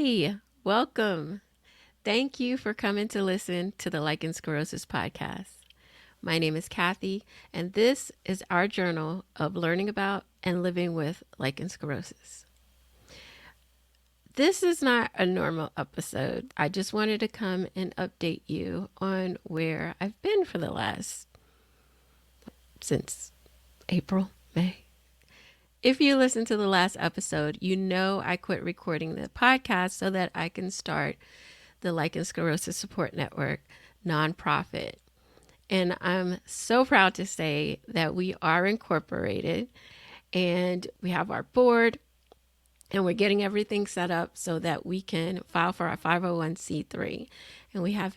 Hey, welcome. Thank you for coming to listen to the Lichen Sclerosus podcast. My name is Kathy, and this is our journal of learning about and living with lichen sclerosus. This is not a normal episode. I just wanted to come and update you on where I've been for the last, since April, May. If you listen to the last episode, you know I quit recording the podcast so that I can start the Lichen Sclerosus Support Network nonprofit. And I'm so proud to say that we are incorporated and we have our board and we're getting everything set up so that we can file for our 501c3. And we have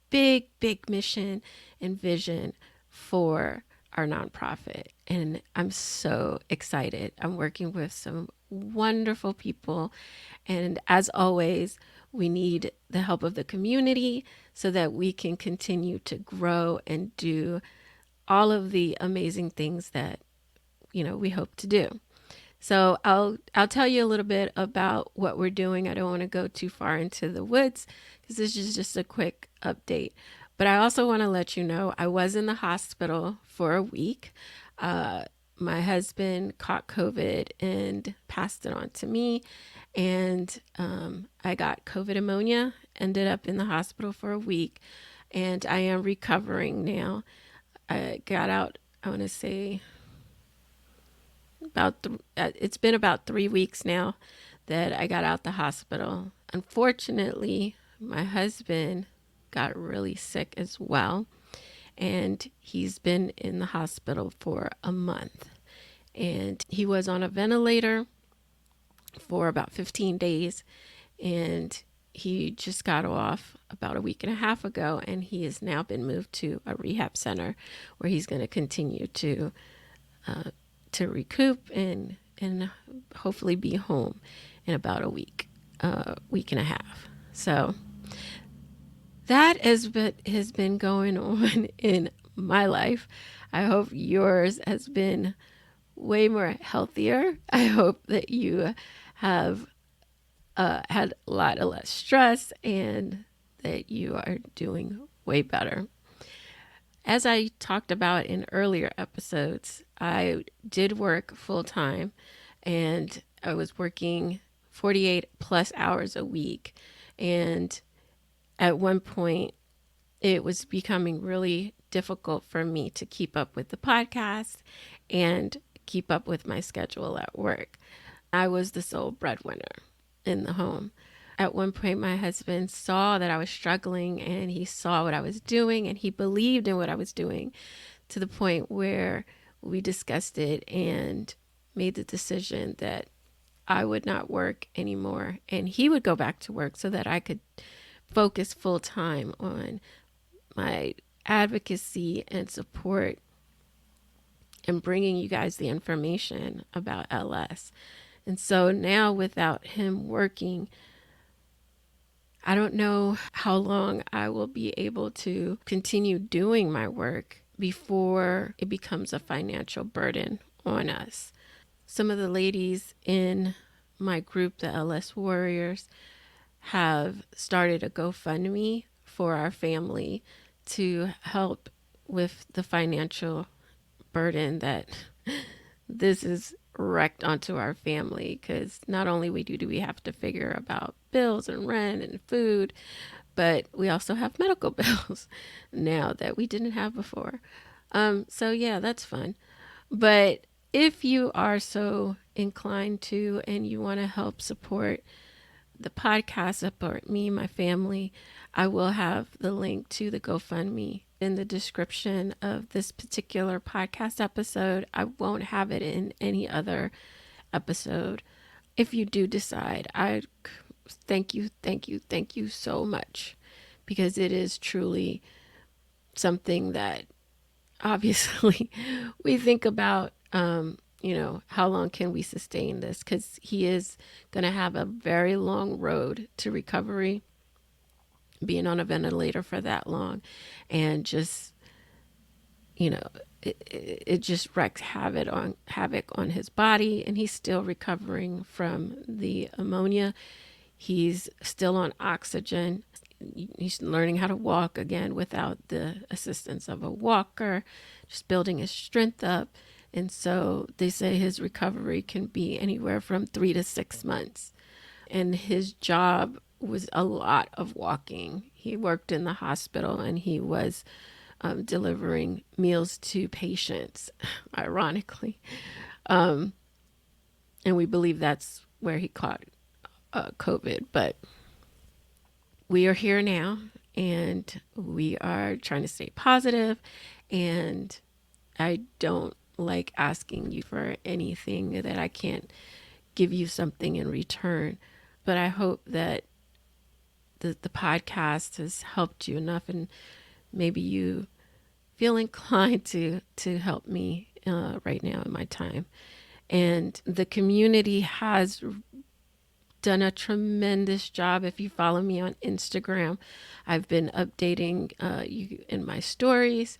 big mission and vision for our nonprofit. And I'm so excited. I'm working with some wonderful people. And as always, we need the help of the community so that we can continue to grow and do all of the amazing things that, we hope to do. So I'll tell you a little bit about what we're doing. I don't want to go too far into the woods because this is just a quick update. But I also want to let you know I was in the hospital for a week. My husband caught COVID and passed it on to me. And I got COVID pneumonia, ended up in the hospital for a week. And I am recovering now. I got out, I want to say, it's been about 3 weeks now that I got out the hospital. Unfortunately, my husband got really sick as well, and he's been in the hospital for a month, and he was on a ventilator for about 15 days, and he just got off about a week and a half ago, and he has now been moved to a rehab center where he's going to continue to recoup and hopefully be home in about a week and a half. So that is what has been going on in my life. I hope yours has been way more healthier. I hope that you have had a lot of less stress and that you are doing way better. As I talked about in earlier episodes, I did work full time and I was working 48 plus hours a week. And at one point, it was becoming really difficult for me to keep up with the podcast and keep up with my schedule at work. I was the sole breadwinner in the home. At one point, my husband saw that I was struggling and he saw what I was doing and he believed in what I was doing to the point where we discussed it and made the decision that I would not work anymore and he would go back to work so that I could focus full time on my advocacy and support and bringing you guys the information about LS. And so now without him working, I don't know how long I will be able to continue doing my work before it becomes a financial burden on us. Some of the ladies in my group, the LS Warriors, have started a GoFundMe for our family to help with the financial burden that this is wrecked onto our family, because not only do we have to figure about bills and rent and food, but we also have medical bills now that we didn't have before. So yeah, that's fun. But if you are so inclined to and you want to help support the podcast, support me, my family, I will have the link to the GoFundMe in the description of this particular podcast episode. I won't have it in any other episode. If you do decide, I thank you so much, because it is truly something that obviously we think about, how long can we sustain this? Because he is going to have a very long road to recovery, being on a ventilator for that long, and just, it just wreaks havoc on his body, and he's still recovering from the ammonia. He's still on oxygen. He's learning how to walk again without the assistance of a walker, just building his strength up. And so they say his recovery can be anywhere from 3 to 6 months. And his job was a lot of walking. He worked in the hospital and he was delivering meals to patients, ironically. And we believe that's where he caught COVID. But we are here now and we are trying to stay positive. And I don't like asking you for anything that I can't give you something in return. But I hope that the podcast has helped you enough and maybe you feel inclined to help me right now in my time. And the community has done a tremendous job. If you follow me on Instagram, I've been updating you in my stories.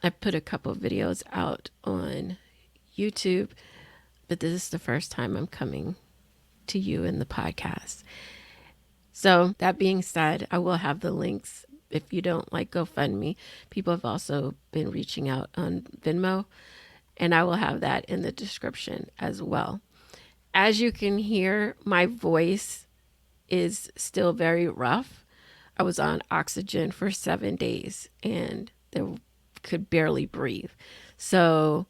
I put a couple of videos out on YouTube, but this is the first time I'm coming to you in the podcast. So that being said, I will have the links if you don't like GoFundMe. People have also been reaching out on Venmo, and I will have that in the description as well. As you can hear, my voice is still very rough. I was on oxygen for 7 days and could barely breathe. So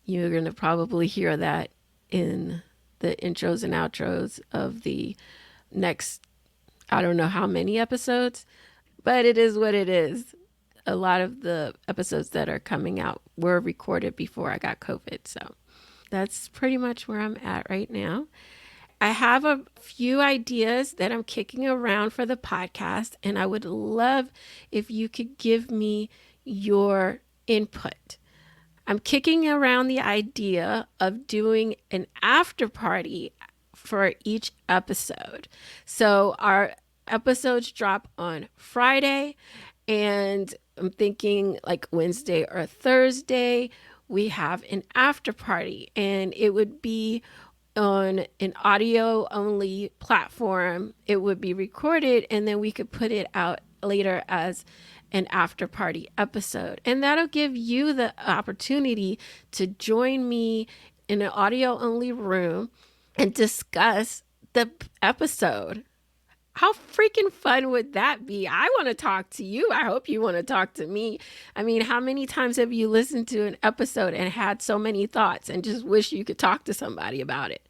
you're going to probably hear that in the intros and outros of the next, I don't know how many episodes, but it is what it is. A lot of the episodes that are coming out were recorded before I got COVID. So that's pretty much where I'm at right now. I have a few ideas that I'm kicking around for the podcast, and I would love if you could give me your input. I'm kicking around the idea of doing an after party for each episode. So our episodes drop on Friday, and I'm thinking like Wednesday or Thursday, we have an after party, and it would be on an audio only platform. It would be recorded, and then we could put it out later as an after party episode. And that'll give you the opportunity to join me in an audio only room and discuss the episode. How freaking fun would that be? I want to talk to you. I hope you want to talk to me. I mean, how many times have you listened to an episode and had so many thoughts and just wish you could talk to somebody about it?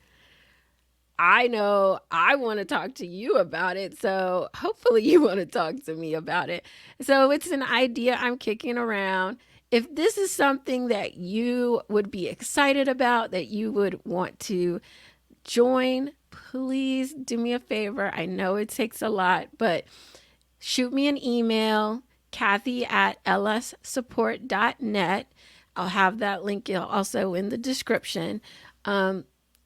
I know I want to talk to you about it. So hopefully you want to talk to me about it. So it's an idea I'm kicking around. If this is something that you would be excited about, that you would want to join, please do me a favor. I know it takes a lot, but shoot me an email, Kathy@lssupport.net. I'll have that link also in the description.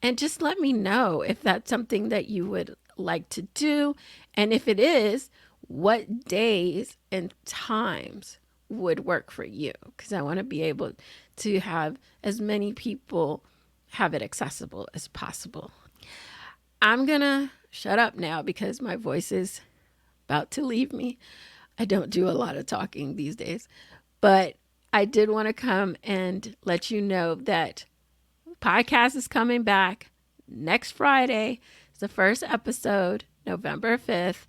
And just let me know if that's something that you would like to do. And if it is, what days and times would work for you? Because I want to be able to have as many people have it accessible as possible. I'm going to shut up now because my voice is about to leave me. I don't do a lot of talking these days, but I did want to come and let you know that podcast is coming back next Friday. It's the first episode, November 5th,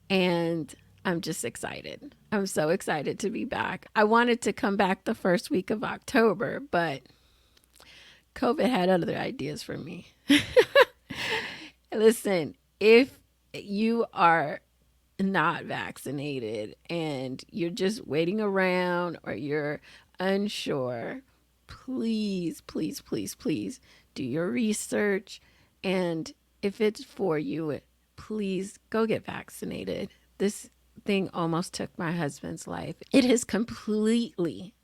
and I'm just excited. I'm so excited to be back. I wanted to come back the first week of October, but COVID had other ideas for me. Listen, if you are not vaccinated and you're just waiting around or you're unsure, please, please, please, please do your research. And if it's for you, please go get vaccinated. This thing almost took my husband's life. It has completely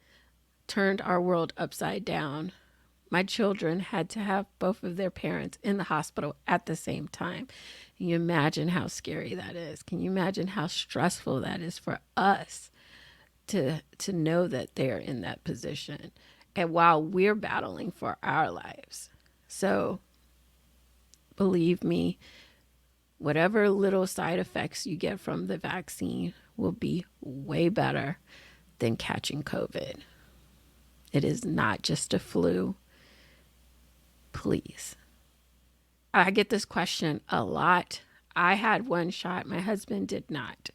turned our world upside down. My children had to have both of their parents in the hospital at the same time. Can you imagine how scary that is? Can you imagine how stressful that is for us to know that they're in that position and while we're battling for our lives? So believe me, whatever little side effects you get from the vaccine will be way better than catching COVID. It is not just a flu. Please. I get this question a lot. I had one shot, my husband did not.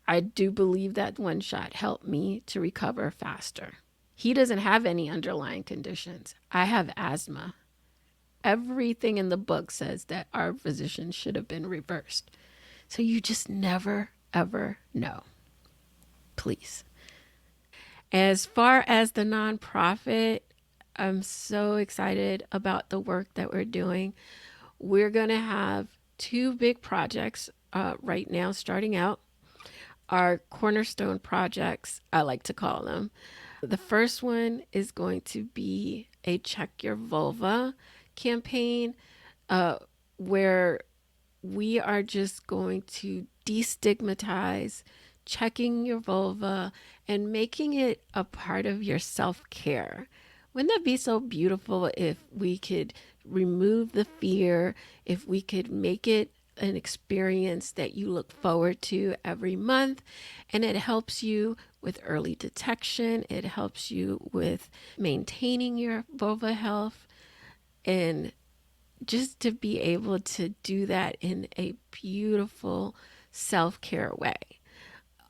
I do believe that one shot helped me to recover faster. He doesn't have any underlying conditions. I have asthma. Everything in the book says that our physicians should have been reversed. So you just never, ever know. Please. As far as the nonprofit, I'm so excited about the work that we're doing. We're going to have two big projects right now starting out. Our cornerstone projects, I like to call them. The first one is going to be a Check Your Vulva campaign where we are just going to destigmatize checking your vulva and making it a part of your self-care. Wouldn't that be so beautiful if we could remove the fear, if we could make it an experience that you look forward to every month, and it helps you with early detection, it helps you with maintaining your vulva health, and just to be able to do that in a beautiful self-care way.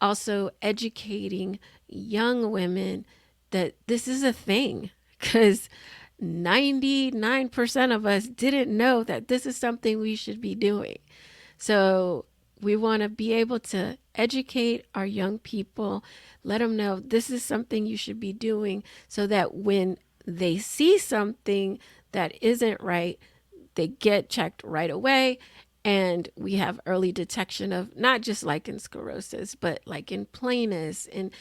Also educating young women that this is a thing, because 99% of us didn't know that this is something we should be doing. So we want to be able to educate our young people, let them know this is something you should be doing, so that when they see something that isn't right, they get checked right away. And we have early detection of not just lichen sclerosus, but lichen planus and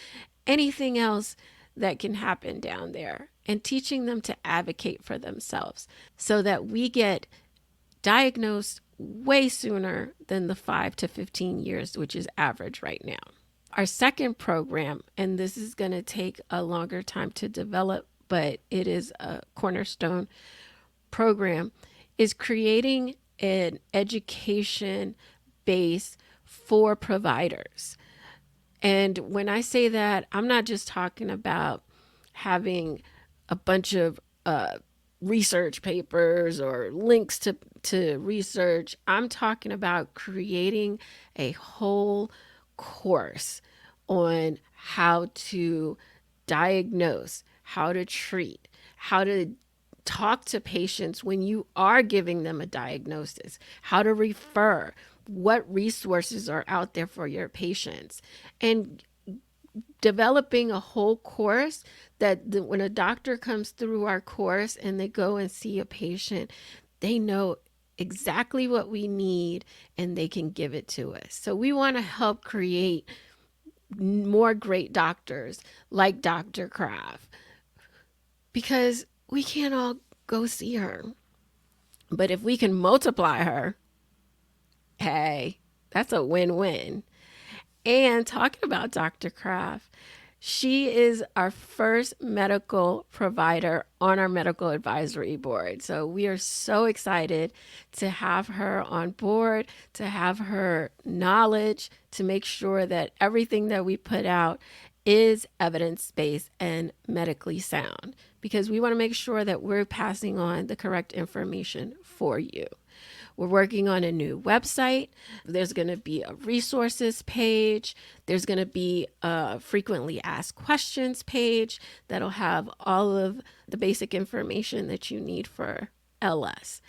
anything else that can happen down there, and teaching them to advocate for themselves so that we get diagnosed way sooner than the 5 to 15 years, which is average right now. Our second program, and this is going to take a longer time to develop, but it is a cornerstone program, is creating an education base for providers. And when I say that, I'm not just talking about having a bunch of research papers or links to research. I'm talking about creating a whole course on how to diagnose, how to treat, how to talk to patients when you are giving them a diagnosis, how to refer, what resources are out there for your patients, and developing a whole course that when a doctor comes through our course and they go and see a patient, they know exactly what we need and they can give it to us. So we want to help create more great doctors like Dr. Kraft, because we can't all go see her. But if we can multiply her, hey, that's a win-win. And talking about Dr. Kraft, she is our first medical provider on our medical advisory board. So we are so excited to have her on board, to have her knowledge, to make sure that everything that we put out is evidence-based and medically sound, because we want to make sure that we're passing on the correct information for you. We're working on a new website. There's going to be a resources page. There's going to be a frequently asked questions page that'll have all of the basic information that you need for LS.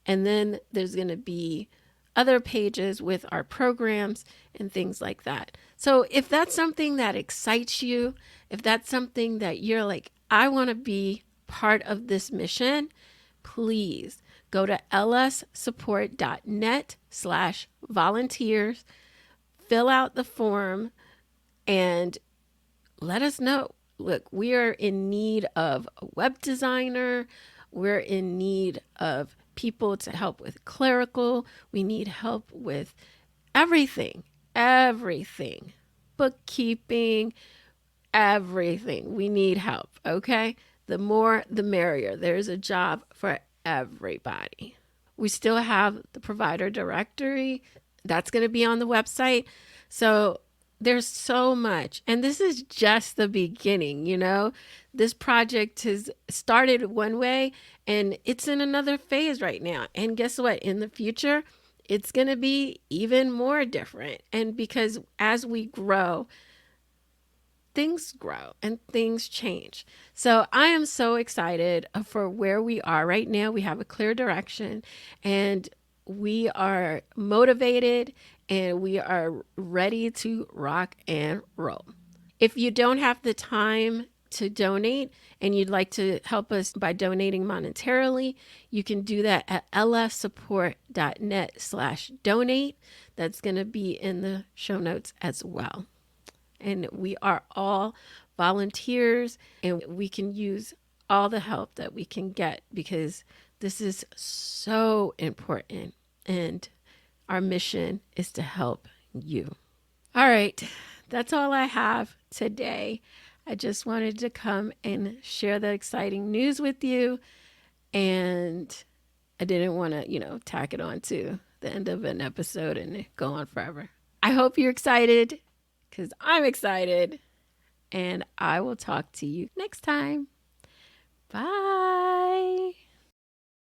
And then there's going to be other pages with our programs and things like that. So if that's something that excites you, if that's something that you're like, I want to be part of this mission, please go to lssupport.net/volunteers, fill out the form, and let us know. Look, we are in need of a web designer. We're in need of people to help with clerical. We need help with everything, bookkeeping, everything. We need help, okay? The more, the merrier. There's a job for everybody. We still have the provider directory that's going to be on the website. So there's so much. And this is just the beginning, you know? This project has started one way and it's in another phase right now. And guess what? In the future, it's going to be even more different. And because as we grow, things grow and things change. So I am so excited for where we are right now. We have a clear direction and we are motivated and we are ready to rock and roll. If you don't have the time to donate and you'd like to help us by donating monetarily, you can do that at lssupport.net/donate. That's going to be in the show notes as well. And we are all volunteers and we can use all the help that we can get because this is so important and our mission is to help you. All right, that's all I have today. I just wanted to come and share the exciting news with you, and I didn't want to, tack it on to the end of an episode and go on forever. I hope you're excited because I'm excited, and I will talk to you next time. Bye.